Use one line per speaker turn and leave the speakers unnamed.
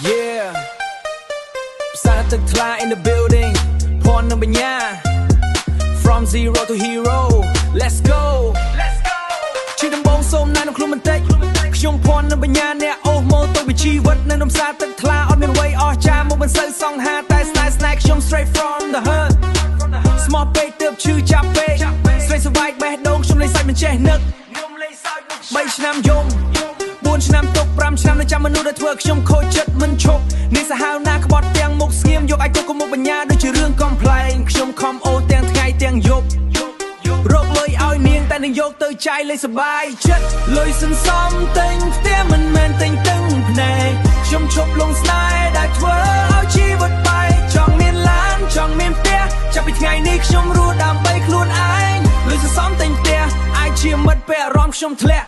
Yeah ផ្សារទឹកថ្លា in the building ភ័ណ្ឌនិងបញ្ញា From zero to hero Let's go ជាដំបងសូមណែនាំខ្លួនបន្តិចខ្ញុំភ័ណ្ឌនិងបញ្ញាអ្នកអូសម៉ូតូវិជីវិតនៅក្នុងផ្សារទឹកថ្លាអត់មានអ្វីអស្ចារ្យមកមិនសូវសង្ហាតែស្នេហ៍ខ្ញុំ straight from the hood ស្មោះពេកទើបឈឺចាប់ពេកស្រីសវាយបេះដូងខ្ញុំលេងសាច់មិនចេះនឹក3ឆ្នាំយំ4ឆ្នាំទុក5ឆ្នាំនៅចាំមនុស្សដែលធ្វើខ្ញុំខូចចិត្តមិនឈប់នេះសាហាវណាក្បត់ទាំងមុខស្ងៀមយកអាចទុកមុខបញ្ញាដូចជារឿងកំ pl ែងខ្ញុំខំអូទាំងថ្ងៃទាំងយប់រកលុយឲ្យនាងតែនឹងយកទៅចាយលេងសប្បាយចិត្តលុយសន្សំទិញផ្ទះមិនមែនទិញទឹងភ្នែកខ្ញុំឈប់លងស្នេហ៍ដែលធ្វើឲ្យជីវិតបែកចង់មានឡានចង់មានផ្ទះចាប់ពីថ្ងៃនេះខ្ញុំរស់ដើម្បីខ្លួនឯងលុយសន្សំទិញផ្ទះអាចជាមិត្តពេលអារម្មណ៍ខ្ញុំធ្លាក់